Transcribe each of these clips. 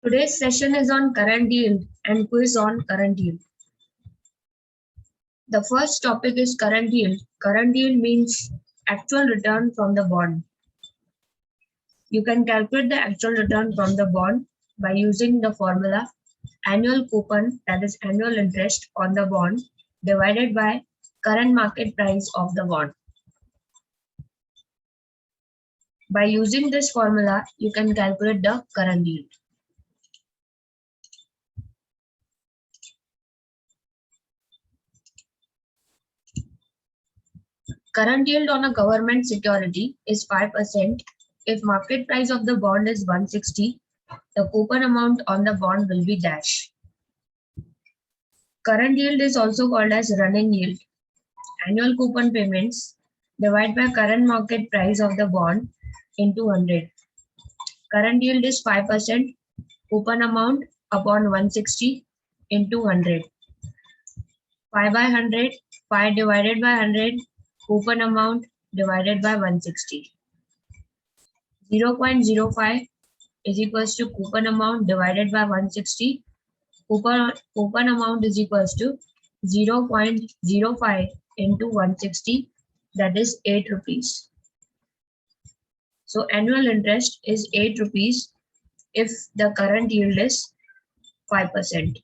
Today's session is on current yield and quiz on current yield. The first topic is current yield. Current yield means actual return from the bond. You can calculate the actual return from the bond by using the formula annual coupon, that is annual interest on the bond, divided by current market price of the bond. By using this formula, you can calculate the current yield. Current yield on a government security is 5%. If market price of the bond is 160, the coupon amount on the bond will be dash. Current yield is also called as running yield. Annual coupon payments divided by current market price of the bond into 100. Current yield is 5%. Coupon amount upon 160 into 100. 5 by 100, 5 divided by 100, coupon amount divided by 160. 0.05 is equals to coupon amount divided by 160. Coupon amount is equals to 0.05 into 160, that is 8 rupees. So annual interest is 8 rupees if the current yield is 5%.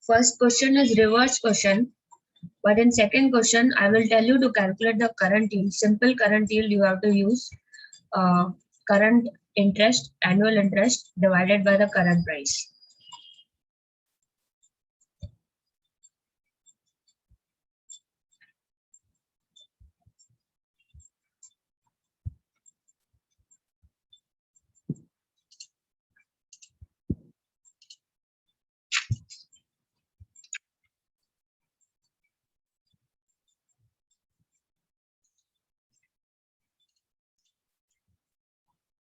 First question is reverse question, but in second question I will tell you to calculate the current yield. Simple current yield you have to use current interest, annual interest divided by the current price.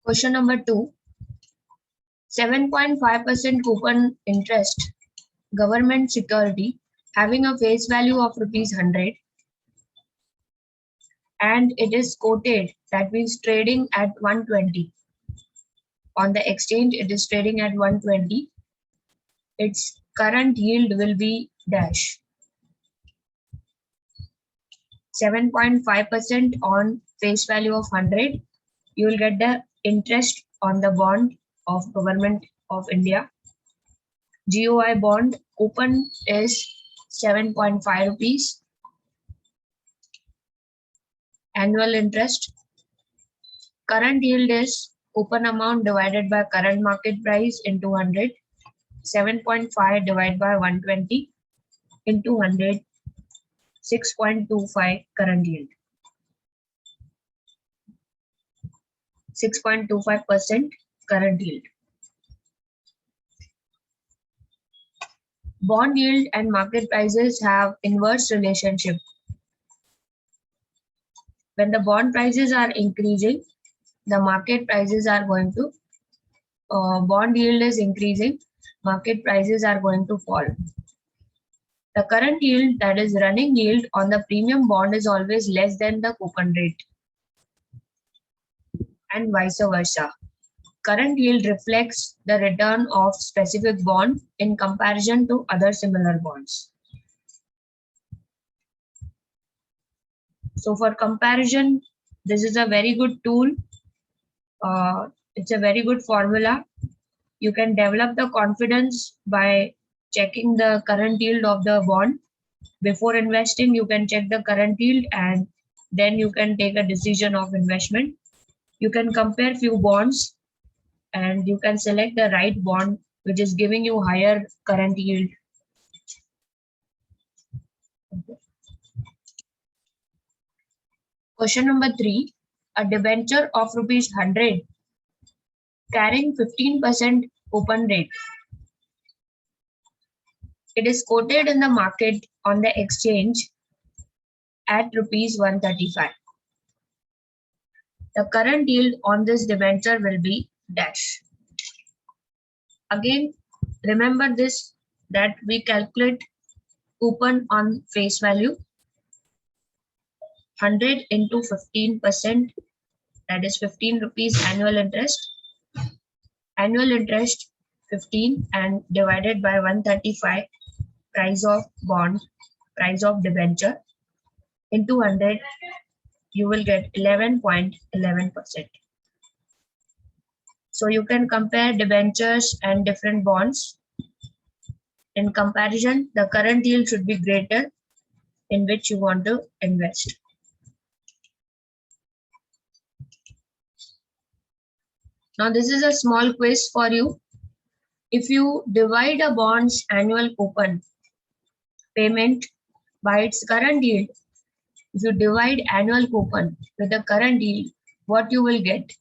Question number 2. 7.5% coupon interest government security having a face value of rupees 100 and it is quoted, that means trading at 120. On the exchange it is trading at 120. Its current yield will be dash. 7.5% on face value of 100. You will get the interest on the bond of Government of India. GOI bond coupon is 7.5 rupees. Annual interest. Current yield is coupon amount divided by current market price into 100. 7.5 divided by 120 into 100. 6.25 current yield. 6.25% current yield. Bond yield and market prices have inverse relationship. When the bond prices are increasing, the market prices are going to, bond yield is increasing, market prices are going to fall. The current yield, that is running yield on the premium bond, is always less than the coupon rate, and vice versa. Current yield reflects the return of specific bond in comparison to other similar bonds. So for comparison, this is a very good tool. It's a very good formula. You can develop the confidence by checking the current yield of the bond. Before investing, you can check the current yield and then you can take a decision of investment. You can compare few bonds and you can select the right bond which is giving you higher current yield. Question number 3. A debenture of rupees 100 carrying 15% coupon rate. It is quoted in the market on the exchange at rupees 135. The current yield on this debenture will be dash. Again, remember this, that we calculate coupon on face value. 100 into 15%, that is 15 rupees annual interest. Annual interest 15 and divided by 135 price of bond, price of debenture into 100, you will get 11.11%. So you can compare debentures and different bonds. In comparison, the current yield should be greater in which you want to invest. Now this is a small quiz for you. If you divide a bond's annual coupon payment by its current yield, if you divide annual coupon with the current yield, what you will get?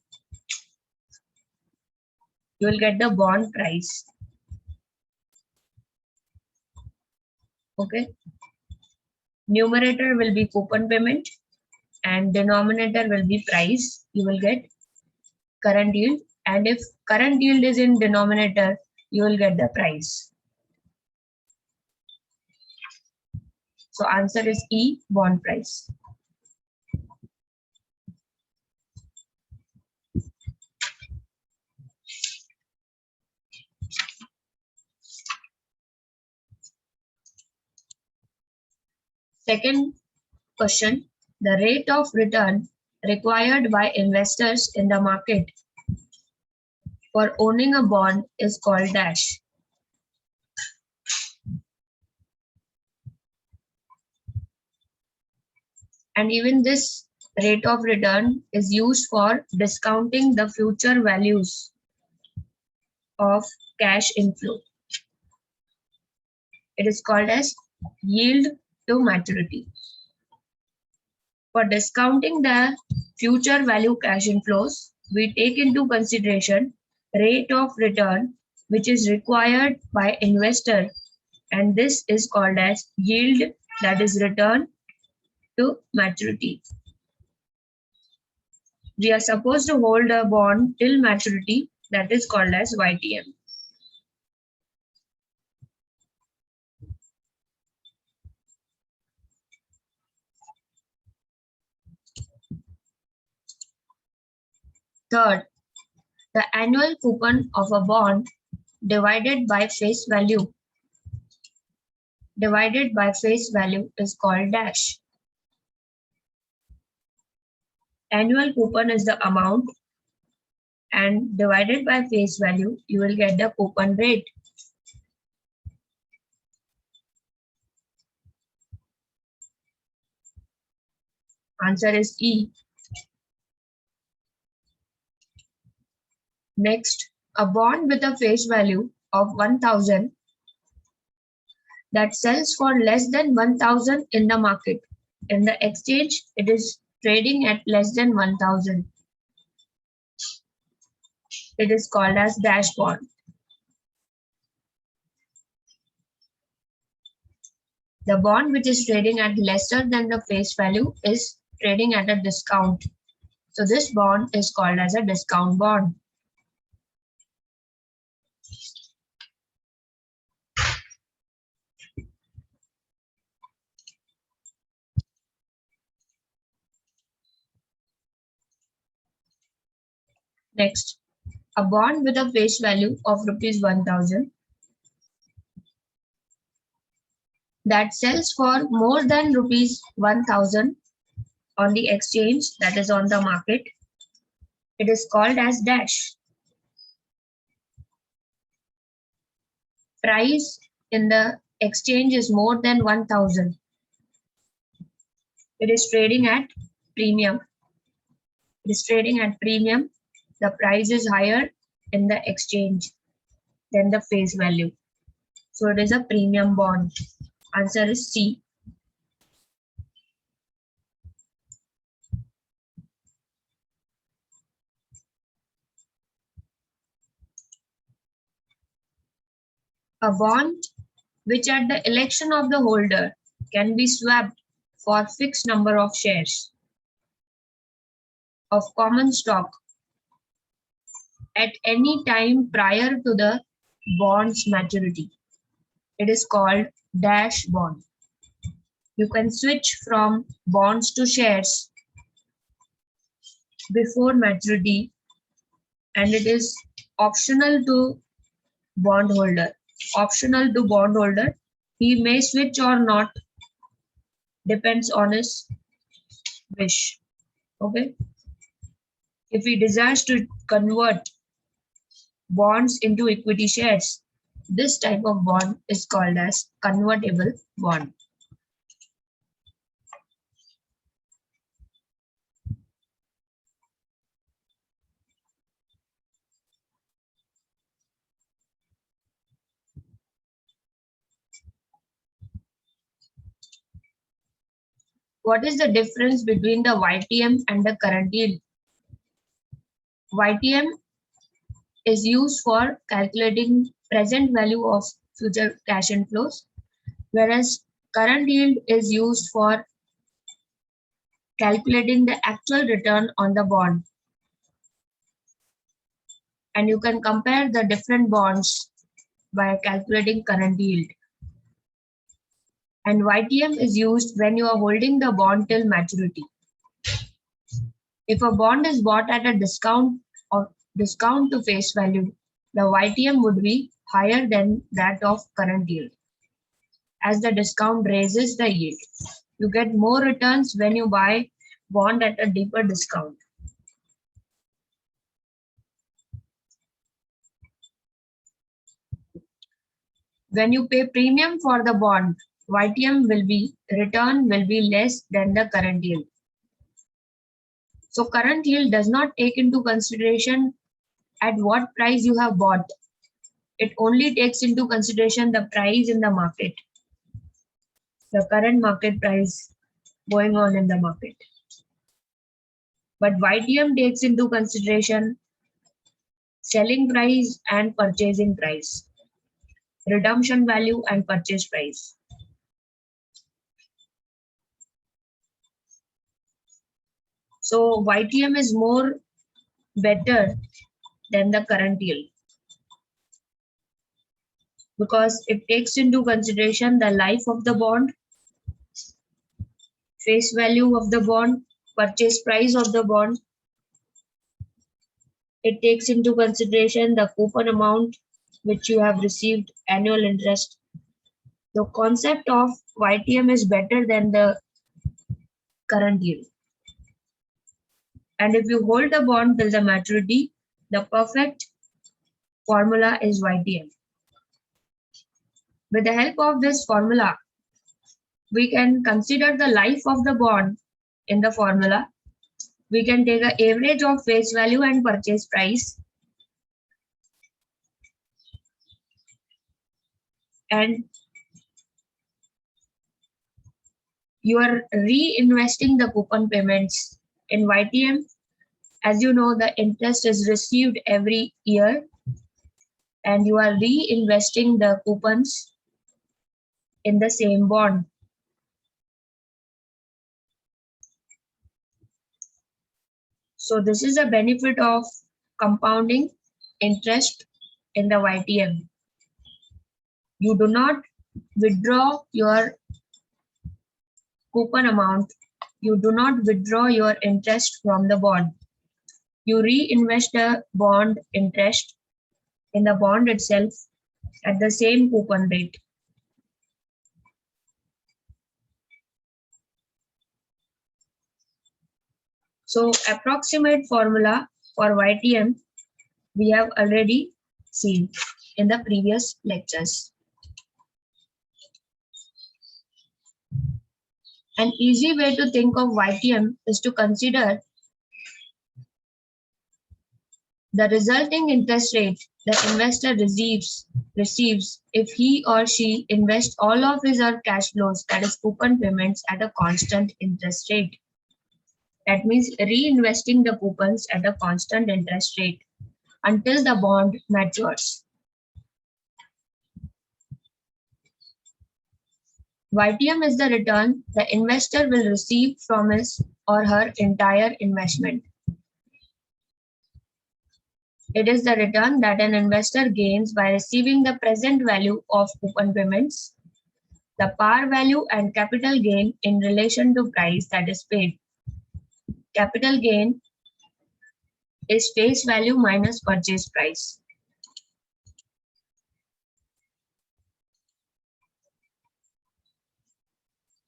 You will get the bond price. Okay. Numerator will be coupon payment and denominator will be price. You will get current yield, and if current yield is in denominator, you will get the price. So answer is E, bond price. Second question, the rate of return required by investors in the market for owning a bond is called dash. And even this rate of return is used for discounting the future values of cash inflow. It is called as yield to maturity. For discounting the future value cash inflows, we take into consideration rate of return which is required by investor, and this is called as yield, that is return to maturity. We are supposed to hold a bond till maturity, that is called as YTM. Third, the annual coupon of a bond divided by face value is called dash. Annual coupon is the amount, and divided by face value, you will get the coupon rate. Answer is E. Next, a bond with a face value of 1000 that sells for less than 1000 in the market. In the exchange, it is trading at less than 1000. It is called as dash bond. The bond which is trading at lesser than the face value is trading at a discount. So this bond is called as a discount bond. Next, a bond with a face value of rupees 1000 that sells for more than rupees 1000 on the exchange, that is on the market. It is called as dash. Price in the exchange is more than 1000. It is trading at premium. It is trading at premium. The price is higher in the exchange than the face value. So it is a premium bond. Answer is C. A bond which at the election of the holder can be swapped for fixed number of shares of common stock at any time prior to the bond's maturity. It is called dash bond. You can switch from bonds to shares before maturity, and it is optional to bondholder. Optional to bondholder. He may switch or not, depends on his wish. Okay. If he desires to convert bonds into equity shares, this type of bond is called as convertible bond. What is the difference between the YTM and the current yield? YTM is used for calculating present value of future cash inflows, whereas current yield is used for calculating the actual return on the bond. And you can compare the different bonds by calculating current yield. And YTM is used when you are holding the bond till maturity. If a bond is bought at a discount to face value, the YTM would be higher than that of current yield. As the discount raises the yield, you get more returns when you buy bond at a deeper discount. When you pay premium for the bond, YTM return will be less than the current yield. So current yield does not take into consideration at what price you have bought. It only takes into consideration the price in the market, the current market price going on in the market. But YTM takes into consideration selling price and purchasing price, redemption value and purchase price. So YTM is more better than the current yield because it takes into consideration the life of the bond, face value of the bond, purchase price of the bond. It takes into consideration the coupon amount which you have received, annual interest. The concept of YTM is better than the current yield. And if you hold the bond till the maturity, the perfect formula is YTM. With the help of this formula, we can consider the life of the bond in the formula. We can take an average of face value and purchase price. And you are reinvesting the coupon payments in YTM. As you know, the interest is received every year and you are reinvesting the coupons in the same bond. So this is a benefit of compounding interest in the YTM. You do not withdraw your coupon amount. You do not withdraw your interest from the bond. You reinvest the bond interest in the bond itself at the same coupon rate. So approximate formula for YTM we have already seen in the previous lectures. An easy way to think of YTM is to consider the resulting interest rate the investor receives if he or she invests all of his or cash flows, that is coupon payments, at a constant interest rate. That means reinvesting the coupons at a constant interest rate until the bond matures. YTM is the return the investor will receive from his or her entire investment. It is the return that an investor gains by receiving the present value of coupon payments, the par value and capital gain in relation to price that is paid. Capital gain is face value minus purchase price.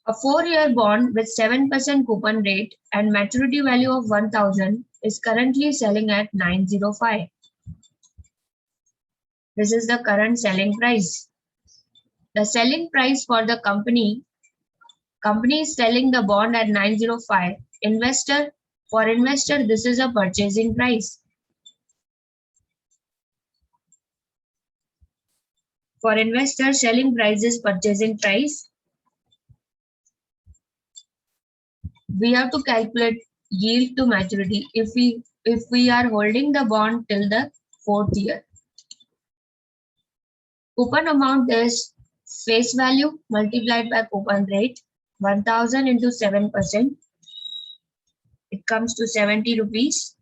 A 4-year bond with 7% coupon rate and maturity value of 1000 is currently selling at 905. This is the current selling price. The selling price for the company is selling the bond at 905. For investor, this is a purchasing price. For investor, selling price is purchasing price. We have to calculate yield to maturity if we are holding the bond till the 4th year. Coupon amount is face value multiplied by coupon rate, 1000 into 7%. It comes to 70 rupees.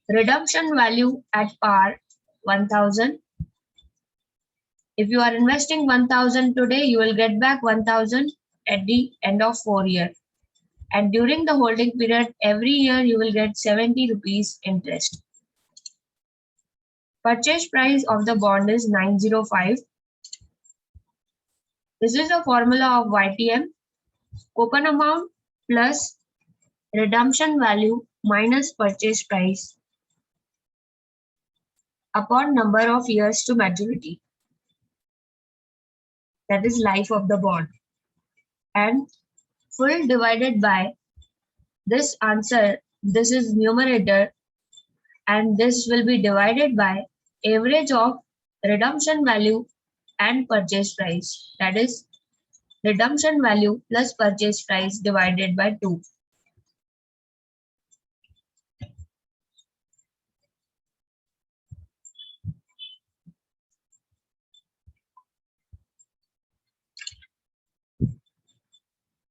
Redemption value at par, 1000. If you are investing 1000 today, you will get back 1000 at the end of 4 years. And during the holding period, every year you will get 70 rupees interest. Purchase price of the bond is 905. This is the formula of YTM. Coupon amount plus redemption value minus purchase price upon number of years to maturity. That is life of the bond. And full divided by this answer, this is numerator, and this will be divided by average of redemption value and purchase price. That is redemption value plus purchase price divided by 2.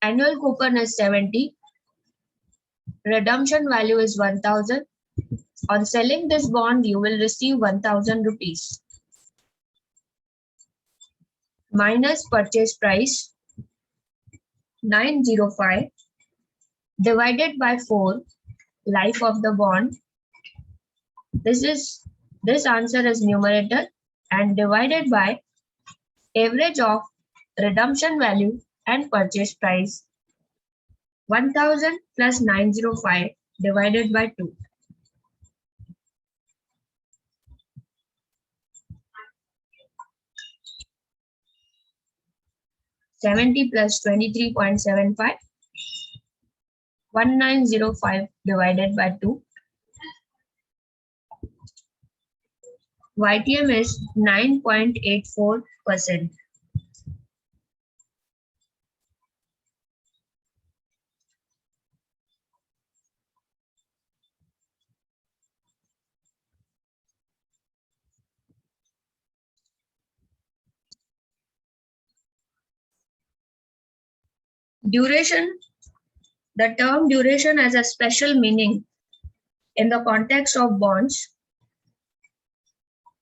Annual coupon is 70. Redemption value is 1000. On selling this bond, you will receive 1000 rupees. Minus purchase price 905 divided by 4, life of the bond. This answer is numerator, and divided by average of redemption value and purchase price, 1000 plus 905 divided by 2. $70 plus 23.75, 1905 divided by 2. YTM is 9.84%. Duration. The term duration has a special meaning in the context of bonds.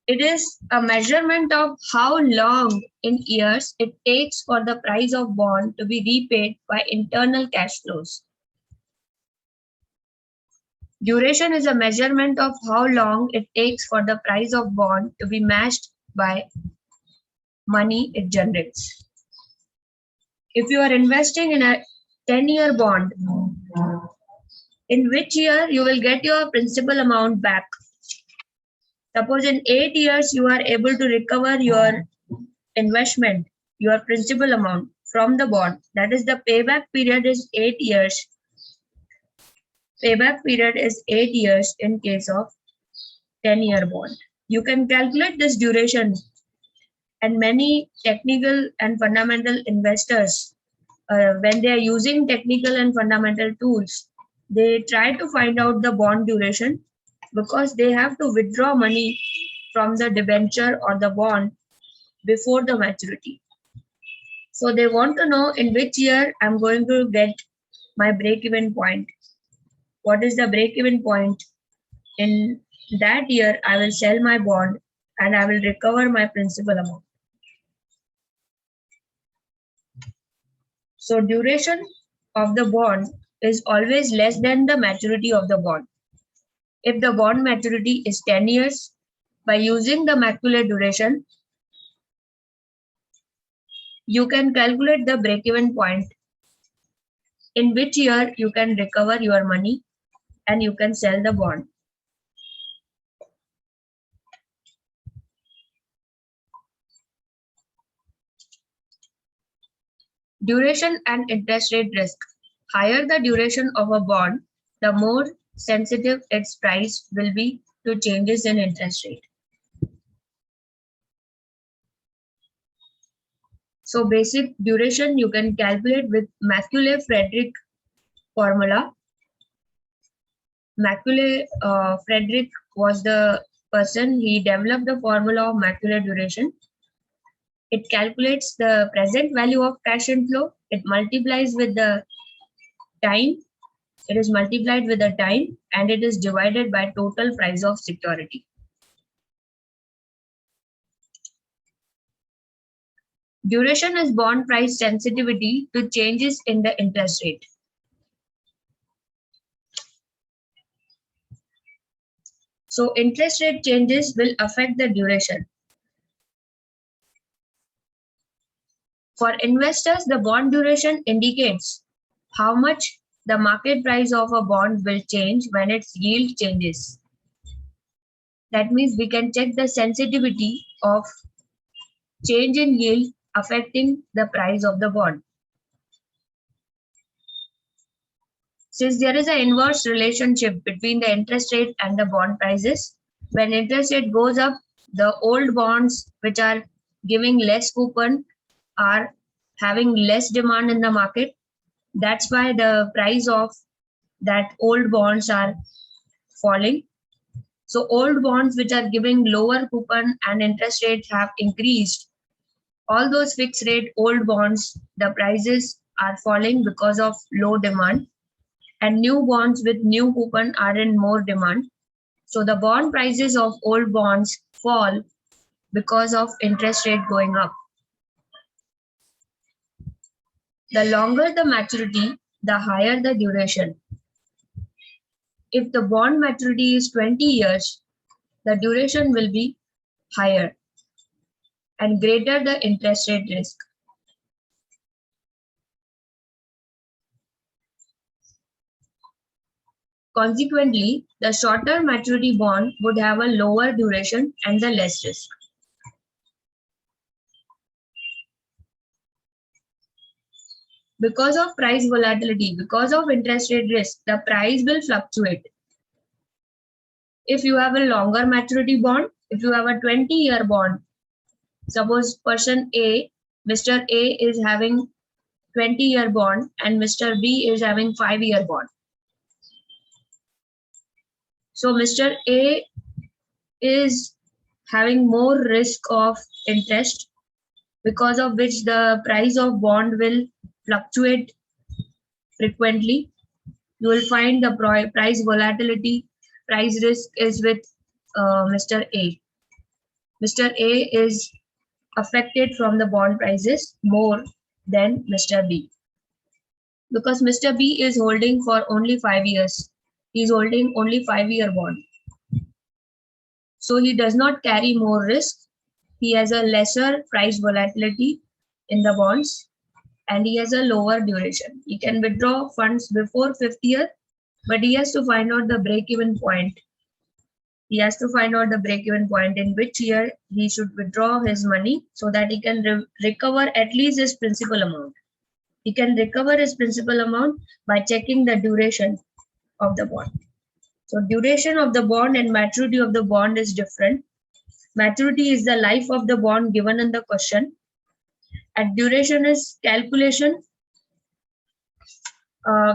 It is a measurement of how long in years it takes for the price of bond to be repaid by internal cash flows. Duration is a measurement of how long it takes for the price of bond to be matched by money it generates. If you are investing in a 10-year bond, in which year you will get your principal amount back? Suppose in 8 years you are able to recover your investment, your principal amount from the bond. That is, the payback period is 8 years. Payback period is 8 years in case of 10-year bond. You can calculate this duration, and many technical and fundamental investors, when they are using technical and fundamental tools, they try to find out the bond duration because they have to withdraw money from the debenture or the bond before the maturity. So they want to know in which year I'm going to get my break-even point. What is the break-even point in that year I will sell my bond and I will recover my principal amount. So duration of the bond is always less than the maturity of the bond. If the bond maturity is 10 years, by using the macular duration, you can calculate the break-even point in which year you can recover your money and you can sell the bond. Duration and interest rate risk. Higher the duration of a bond, the more sensitive its price will be to changes in interest rate. So basic duration you can calculate with Macaulay-Frederick formula. Macaulay-Frederick was the person, he developed the formula of macular duration. It calculates the present value of cash inflow. It multiplies with the time. It is multiplied with the time and it is divided by total price of security. Duration is bond price sensitivity to changes in the interest rate. So interest rate changes will affect the duration. For investors, the bond duration indicates how much the market price of a bond will change when its yield changes. That means we can check the sensitivity of change in yield affecting the price of the bond. Since there is an inverse relationship between the interest rate and the bond prices, when interest rate goes up, the old bonds which are giving less coupon are having less demand in the market. That's why the price of that old bonds are falling. So old bonds which are giving lower coupon and interest rates have increased. All those fixed rate old bonds, the prices are falling because of low demand, and new bonds with new coupon are in more demand. So the bond prices of old bonds fall because of interest rate going up. The longer the maturity, the higher the duration. If the bond maturity is 20 years, the duration will be higher and greater the interest rate risk. Consequently, the shorter maturity bond would have a lower duration and the less risk. Because of price volatility, because of interest rate risk, the price will fluctuate. If you have a longer maturity bond, if you have a 20-year bond, suppose person A, Mr. A is having 20-year bond and Mr. B is having 5-year bond. So Mr. A is having more risk of interest, because of which the price of bond will fluctuate frequently. You will find the price volatility, price risk is with Mr. A. Mr. A is affected from the bond prices more than Mr. B. Because Mr. B is holding for only 5 years. He is holding only 5-year bond. So he does not carry more risk. He has a lesser price volatility in the bonds and he has a lower duration. He can withdraw funds before 5th year, but he has to find out the break-even point. He has to find out the break-even point in which year he should withdraw his money so that he can recover at least his principal amount. He can recover his principal amount by checking the duration of the bond. So duration of the bond and maturity of the bond is different. Maturity is the life of the bond given in the question. And duration is calculation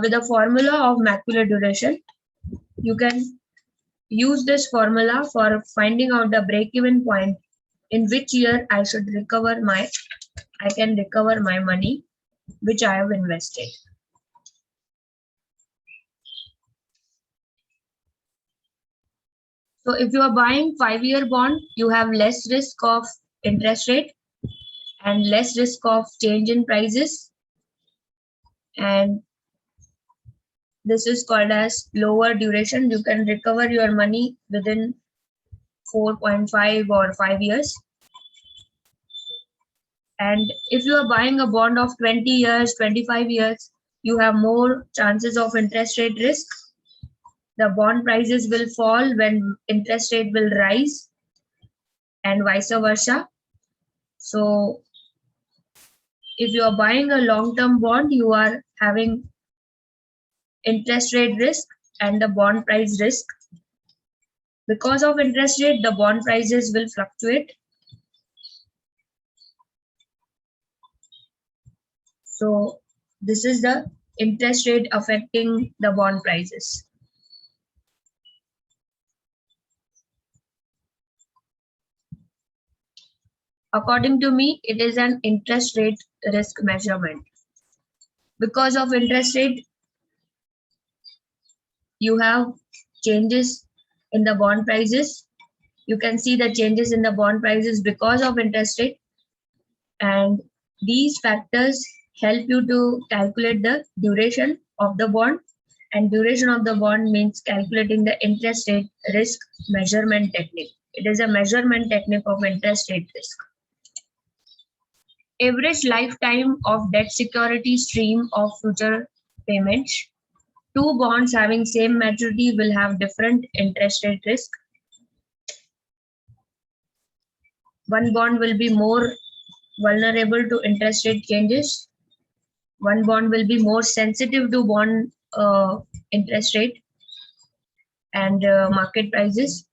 with a formula of macular duration. You can use this formula for finding out the break-even point in which year I can recover my money which I have invested. So if you are buying 5-year bond, you have less risk of interest rate and less risk of change in prices. And this is called as lower duration. You can recover your money within 4.5 or 5 years. And if you are buying a bond of 20 years, 25 years, you have more chances of interest rate risk. The bond prices will fall when interest rate will rise and vice versa. So if you are buying a long-term bond, you are having interest rate risk and the bond price risk. Because of interest rate, the bond prices will fluctuate. So this is the interest rate affecting the bond prices. According to me, it is an interest rate risk measurement. Because of interest rate, you have changes in the bond prices. You can see the changes in the bond prices because of interest rate. And these factors help you to calculate the duration of the bond. And duration of the bond means calculating the interest rate risk measurement technique. It is a measurement technique of interest rate risk. Average lifetime of debt security stream of future payments. Two bonds having same maturity will have different interest rate risk. One bond will be more vulnerable to interest rate changes. One bond will be more sensitive to bond interest rate and market prices.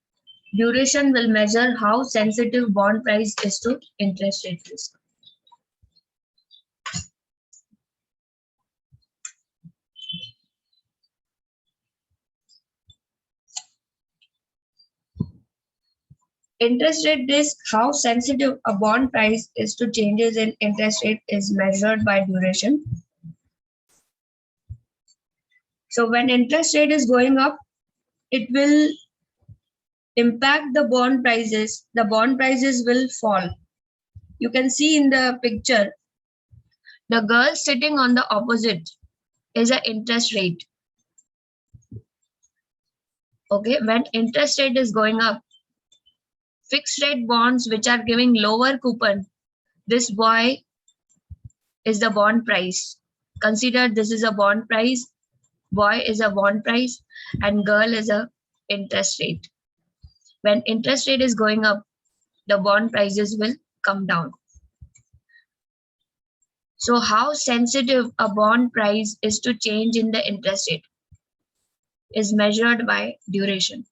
Duration will measure how sensitive bond price is to interest rate risk. Interest rate risk, how sensitive a bond price is to changes in interest rate is measured by duration. So when interest rate is going up, it will impact the bond prices. The bond prices will fall. You can see in the picture, the girl sitting on the opposite is an interest rate. Okay, when interest rate is going up, fixed rate bonds which are giving lower coupon, this boy is the bond price. Consider this is a bond price, boy is a bond price, and girl is a interest rate. When interest rate is going up, the bond prices will come down. So how sensitive a bond price is to change in the interest rate is measured by duration.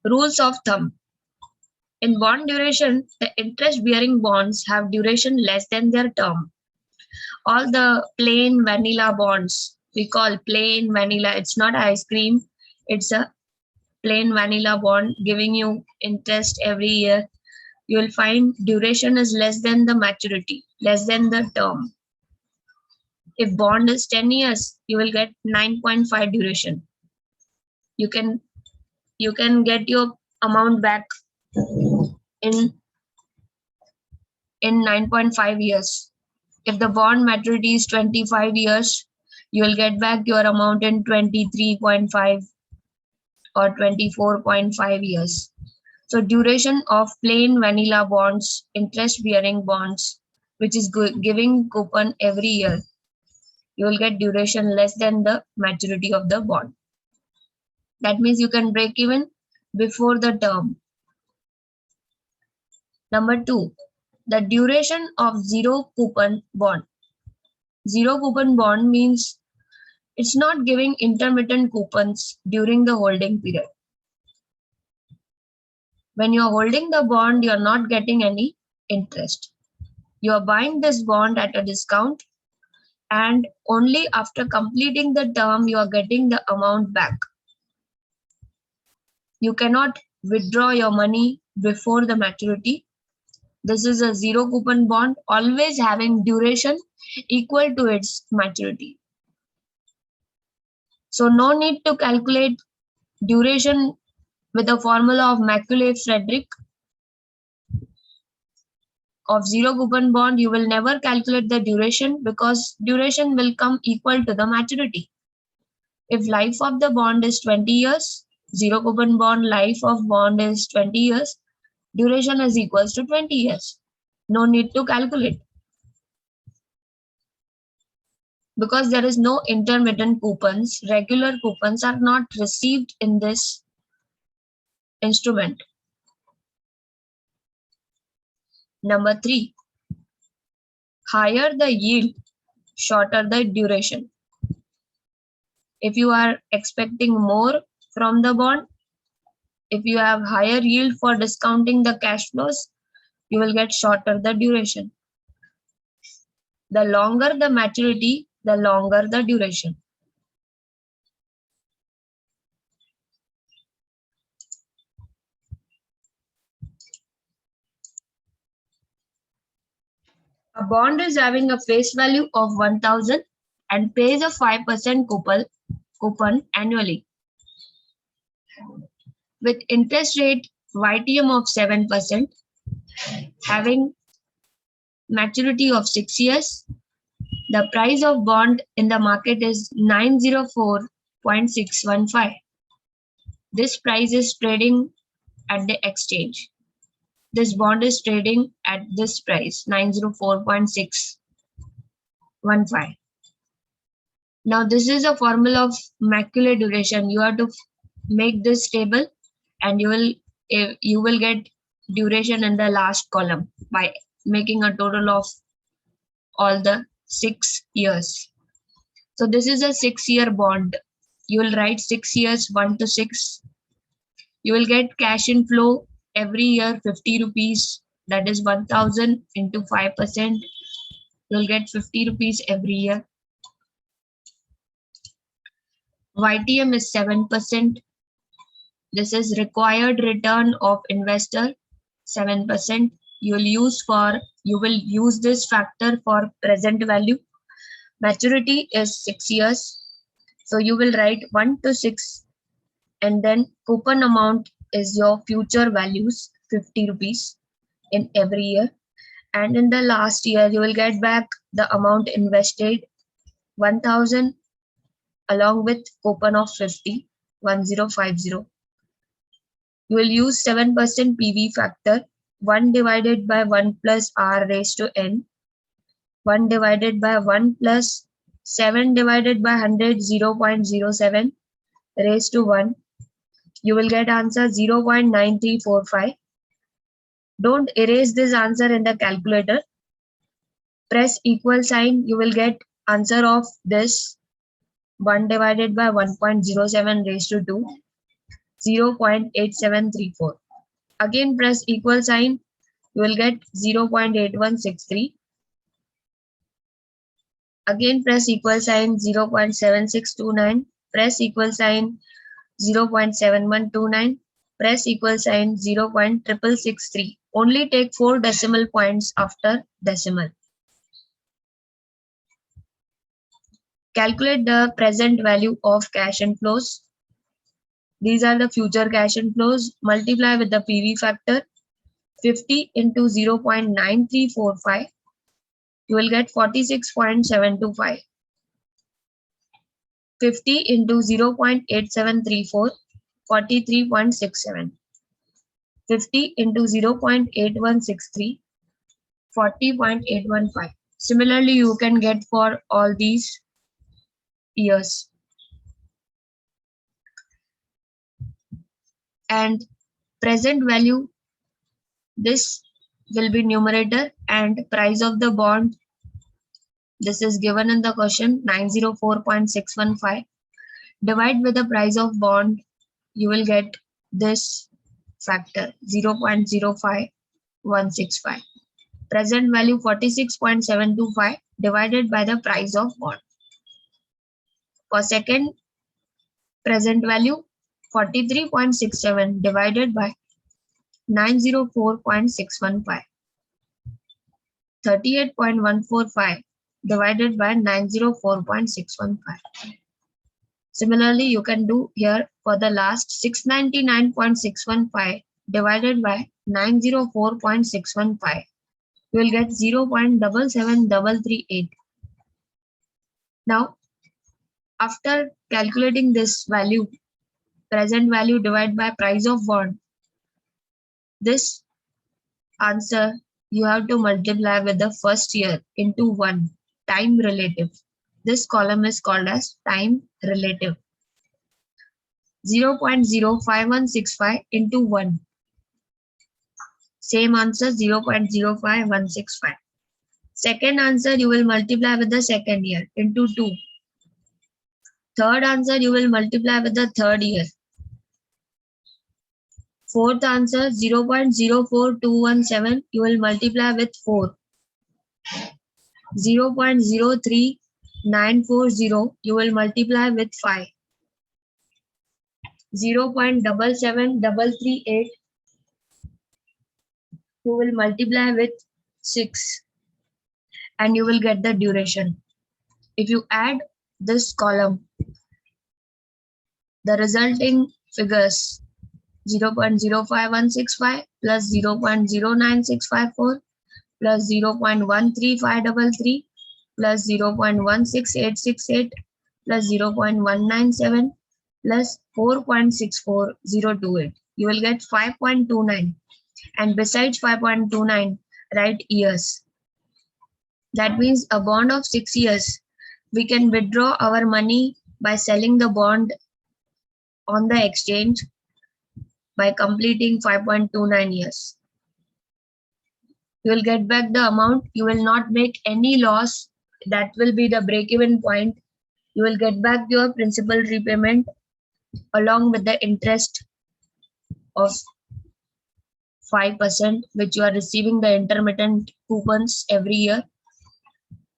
Rules of thumb. In bond duration, the interest-bearing bonds have duration less than their term. All the plain vanilla bonds, we call plain vanilla, it's not ice cream, it's a plain vanilla bond giving you interest every year. You will find duration is less than the maturity, less than the term. If bond is 10 years, you will get 9.5 duration. You can get your amount back in 9.5 years. If the bond maturity is 25 years, you will get back your amount in 23.5 or 24.5 years. So duration of plain vanilla bonds, interest bearing bonds, which is giving coupon every year, you will get duration less than the maturity of the bond. That means you can break even before the term. Number 2, the duration of zero coupon bond. Zero coupon bond means it's not giving intermittent coupons during the holding period. When you are holding the bond, you are not getting any interest. You are buying this bond at a discount, and only after completing the term you are getting the amount back. You cannot withdraw your money before the maturity. This is a zero coupon bond, always having duration equal to its maturity. So no need to calculate duration with the formula of Macaulay-Frederick. Of zero coupon bond, you will never calculate the duration because duration will come equal to the maturity. If life of the bond is 20 years, zero coupon bond life of bond is 20 years, duration is equals to 20 years. No need to calculate. Because there is no intermittent coupons, regular coupons are not received in this instrument. Number 3, higher the yield, shorter the duration. If you are expecting more from the bond, if you have higher yield for discounting the cash flows, you will get shorter the duration. The longer the maturity, the longer the duration. A bond is having a face value of 1000 and pays a 5% coupon annually. With interest rate YTM of 7%, having maturity of 6 years, the price of bond in the market is 904.615. This price is trading at the exchange. This bond is trading at this price, 904.615. Now this is a formula of Macaulay duration. You have to make this table and you will get duration in the last column by making a total of all the 6 years. So this is a 6-year bond. You will write 6 years 1 to 6. You will get cash inflow every year 50 rupees, that is 1000 into 5%. You will get 50 rupees every year. YTM is 7%. This is required return of investor, 7%. You will use this factor for present value. Maturity is 6 years. So you will write 1 to 6 and then coupon amount is your future values, 50 rupees in every year. And in the last year, you will get back the amount invested, 1000 along with coupon of 50, 1050. You will use 7% PV factor, 1 divided by 1 plus R raised to N, 1 divided by 1 plus 7 divided by 100, 0.07 raised to 1. You will get answer 0.9345. Don't erase this answer in the calculator. Press equal sign. You will get answer of this 1 divided by 1.07 raised to 2, 0.8734. Again press equal sign. You will get 0.8163. Again press equal sign, 0.7629. Press equal sign, 0.7129. Press equal sign, 0.6663. Only take 4 decimal points after decimal. Calculate the present value of cash inflows. These are the future cash inflows. Multiply with the PV factor, 50 into 0.9345. You will get 46.725. 50 into 0.8734, 43.67. 50 into 0.8163, 40.815. Similarly, you can get for all these years. And present value, this will be numerator, and price of the bond, this is given in the question, 904.615. Divide with the price of bond, you will get this factor, 0.05165. Present value 46.725 divided by the price of bond. For second, present value 43.67 divided by 904.615. 38.145 divided by 904.615. Similarly, you can do here for the last 699.615 divided by 904.615. You will get 0.77338. Now, after calculating this value, present value divided by price of bond, this answer you have to multiply with the first year into 1, time relative. This column is called as time relative. 0.05165 into 1. Same answer, 0.05165. Second answer you will multiply with the second year into 2. Third answer you will multiply with the third year. Fourth answer 0.04217 you will multiply with 4. 0.03940 you will multiply with 5. 0.77338 you will multiply with 6 and you will get the duration. If you add this column, the resulting figures 0.05165 plus 0.09654 plus 0.13533 plus 0.16868 plus 0.197 plus 4.64028. You will get 5.29, and besides 5.29, write years. That means a bond of 6 years. We can withdraw our money by selling the bond on the exchange by completing 5.29 years. You will get back the amount. You will not make any loss. That will be the break-even point. You will get back your principal repayment along with the interest of 5%, which you are receiving the intermittent coupons every year.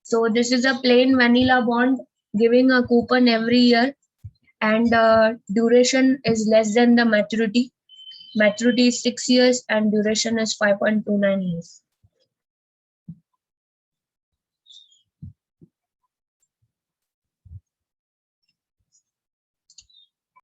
So this is a plain vanilla bond giving a coupon every year, and duration is less than the maturity. Maturity is 6 years and duration is 5.29 years.